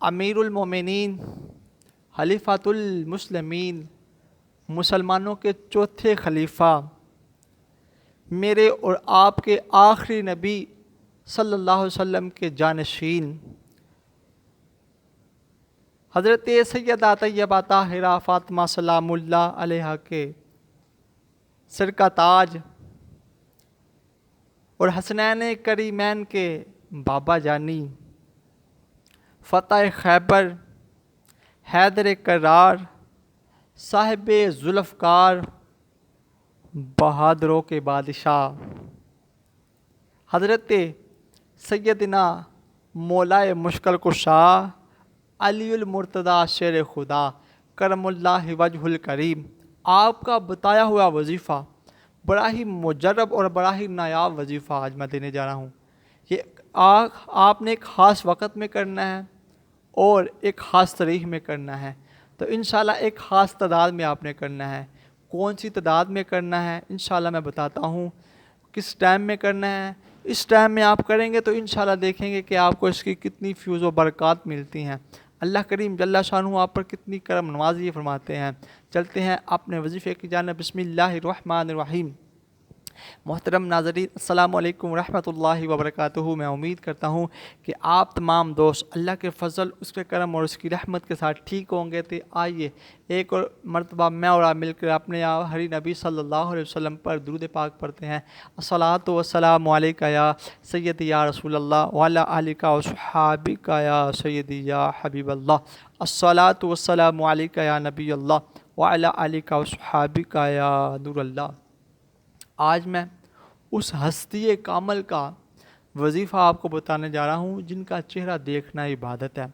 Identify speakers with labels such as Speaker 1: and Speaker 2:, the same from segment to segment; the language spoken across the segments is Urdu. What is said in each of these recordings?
Speaker 1: امیر المومنین خلیفۃ المسلمین، مسلمانوں کے چوتھے خلیفہ، میرے اور آپ کے آخری نبی صلی اللہ علیہ وسلم کے جانشین، حضرت سیدہ طیبہ طاہرہ فاطمہ سلام اللہ علیہا کے سر کا تاج اور حسنین کریمین کے بابا جانی، فتح خیبر، حیدر کرار، صاحب ذوالفقار، بہادروں کے بادشاہ، حضرت سیدنا مولائے مشکل کشا علی المرتضیٰ شیر خدا کرم اللہ وجہ الکریم، آپ کا بتایا ہوا وظیفہ بڑا ہی مجرب اور بڑا ہی نایاب وظیفہ آج میں دینے جا رہا ہوں۔ یہ آپ نے ایک خاص وقت میں کرنا ہے اور ایک خاص تاریخ میں کرنا ہے، تو انشاءاللہ ایک خاص تعداد میں آپ نے کرنا ہے۔ کون سی تعداد میں کرنا ہے انشاءاللہ میں بتاتا ہوں، کس ٹائم میں کرنا ہے۔ اس ٹائم میں آپ کریں گے تو انشاءاللہ دیکھیں گے کہ آپ کو اس کی کتنی فیوز و برکات ملتی ہیں، اللہ کریم جل شانہ آپ پر کتنی کرم نوازی فرماتے ہیں۔ چلتے ہیں اپنے وظیفے کی جانب۔ بسم اللہ الرحمن الرحیم۔ محترم ناظرین، السلام علیکم ورحمۃ اللہ وبرکاتہ۔ میں امید کرتا ہوں کہ آپ تمام دوست اللہ کے فضل، اس کے کرم اور اس کی رحمت کے ساتھ ٹھیک ہوں گے۔ تو آئیے ایک اور مرتبہ میں اور آپ مل کر اپنے ہری نبی صلی اللہ علیہ وسلم پر درود پاک پڑھتے ہیں۔ الصلاۃ والسلام علیکہ یا سیدی یا رسول اللہ وعلی آلک و صحابک یا سیدی یا حبیب اللہ۔ الصلاۃ والسلام علیکہ یا نبی اللہ وعلی آلک و صحابک یا نور اللہ۔ آج میں اس ہستی کامل کا وظیفہ آپ کو بتانے جا رہا ہوں جن کا چہرہ دیکھنا عبادت ہے۔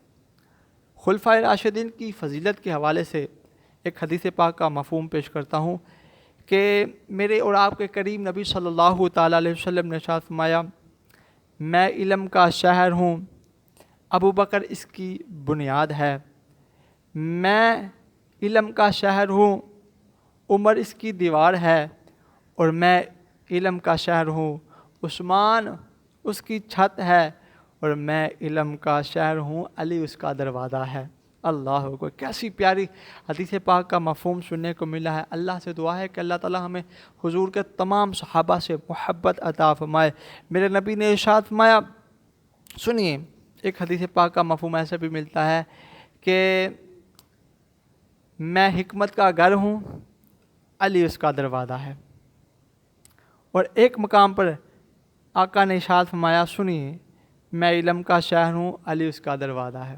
Speaker 1: خلفائے راشدین کی فضیلت کے حوالے سے ایک حدیث پاک کا مفہوم پیش کرتا ہوں کہ میرے اور آپ کے کریم نبی صلی اللہ تعالیٰ علیہ وسلم نے ارشاد فرمایا، میں علم کا شہر ہوں، ابو بکر اس کی بنیاد ہے۔ میں علم کا شہر ہوں، عمر اس کی دیوار ہے، اور میں علم کا شہر ہوں، عثمان اس کی چھت ہے، اور میں علم کا شہر ہوں، علی اس کا دروازہ ہے۔ اللہ کو کیسی پیاری حدیث پاک کا مفہوم سننے کو ملا ہے۔ اللہ سے دعا ہے کہ اللہ تعالی ہمیں حضور کے تمام صحابہ سے محبت عطا فرمائے۔ میرے نبی نے ارشاد فرمایا، سنیے، ایک حدیث پاک کا مفہوم ایسے بھی ملتا ہے کہ میں حکمت کا گھر ہوں، علی اس کا دروازہ ہے۔ اور ایک مقام پر آقا نے ارشاد فرمایا، سنیے، میں علم کا شہر ہوں، علی اس کا دروازہ ہے۔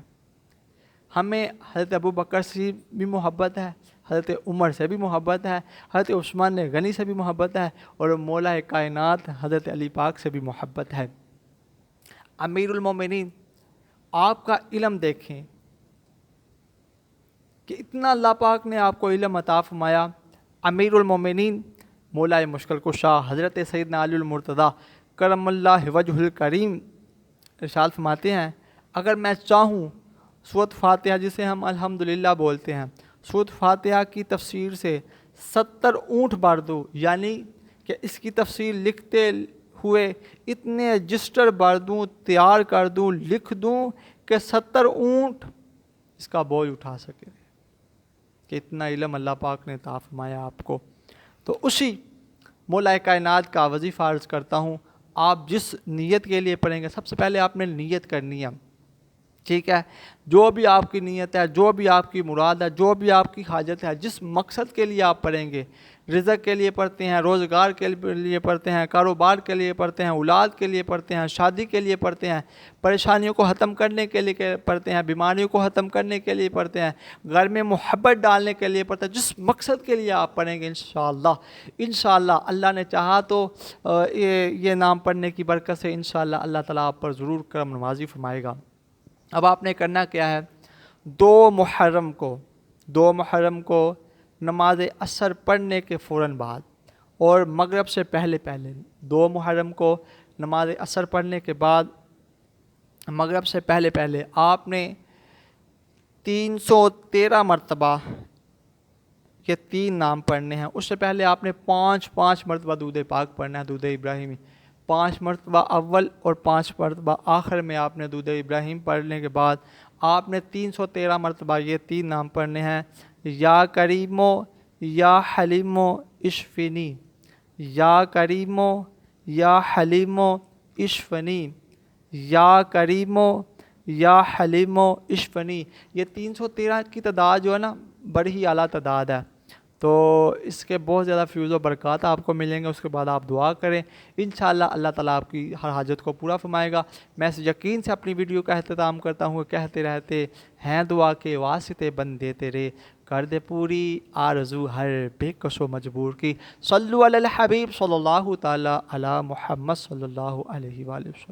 Speaker 1: ہمیں حضرت ابو بکر سے بھی محبت ہے، حضرت عمر سے بھی محبت ہے، حضرت عثمان غنی سے بھی محبت ہے، اور مولا کائنات حضرت علی پاک سے بھی محبت ہے۔ امیر المومنین، آپ کا علم دیکھیں کہ اتنا اللہ پاک نے آپ کو علم عطا فرمایا۔ امیر المومنین مولا مشکل کشا حضرت سیدنا علی المرتضیٰ کرم اللہ وجہ الکریم ارشاد فرماتے ہیں، اگر میں چاہوں سورۃ فاتحہ جسے ہم الحمدللہ بولتے ہیں، سورۃ فاتحہ کی تفسیر سے 70 اونٹ بھر دوں، یعنی کہ اس کی تفسیر لکھتے ہوئے اتنے رجسٹر بھر دوں، تیار کر دوں، لکھ دوں کہ 70 اونٹ اس کا بوجھ اٹھا سکے، کہ اتنا علم اللہ پاک نے عطا فرمایا آپ کو۔ تو اسی مولا کائنات کا وظیفہ عرض کرتا ہوں۔ آپ جس نیت کے لیے پڑھیں گے، سب سے پہلے آپ نے نیت کرنی ہے، ٹھیک ہے؟ جو بھی آپ کی نیت ہے، جو بھی آپ کی مراد ہے، جو بھی آپ کی حاجت ہے، جس مقصد کے لیے آپ پڑھیں گے، رزق کے لیے پڑھتے ہیں، روزگار کے لیے پڑھتے ہیں، کاروبار کے لیے پڑھتے ہیں، اولاد کے لیے پڑھتے ہیں، شادی کے لیے پڑھتے ہیں، پریشانیوں کو ختم کرنے کے لیے پڑھتے ہیں، بیماریوں کو ختم کرنے کے لیے پڑھتے ہیں، گھر میں محبت ڈالنے کے لیے پڑھتے ہیں، جس مقصد کے لیے آپ پڑھیں گے انشاءاللہ اللہ نے چاہا تو یہ نام پڑھنے کی برکت سے انشاءاللہ اللہ تعالیٰ آپ پر ضرور کرم نوازی فرمائے گا۔ اب آپ نے کرنا کیا ہے، 2 محرم کو نماز عصر پڑھنے کے فوراً بعد اور مغرب سے پہلے 2 محرم کو نماز عصر پڑھنے کے بعد مغرب سے پہلے آپ نے 313 مرتبہ یہ 3 نام پڑھنے ہیں۔ اس سے پہلے آپ نے 5 مرتبہ درود پاک پڑھنا ہے، درود ابراہیمی 5 مرتبہ اول اور 5 مرتبہ آخر میں آپ نے درود ابراہیم پڑھنے کے بعد آپ نے 313 مرتبہ یہ 3 نام پڑھنے ہیں، یا کریمو یا حلیمو اشفنی، یا کریمو یا حلیمو اشفنی، یا کریمو یا حلیمو اشفنی۔ یہ 313 کی تعداد جو ہے نا بڑی ہی اعلیٰ تعداد ہے، تو اس کے بہت زیادہ فیوز و برکات آپ کو ملیں گے۔ اس کے بعد آپ دعا کریں، انشاءاللہ اللہ تعالیٰ آپ کی ہر حاجت کو پورا فرمائے گا۔ میں اس یقین سے اپنی ویڈیو کا اختتام کرتا ہوں، کہتے رہتے ہیں دعا کے واسطے بندے تیرے، کر دے پوری آرزو ہر بے کس و مجبور کی۔ صلو علی الحبیب صلی اللہ تعالی علی محمد صلی اللہ علیہ وآلہ وسلم۔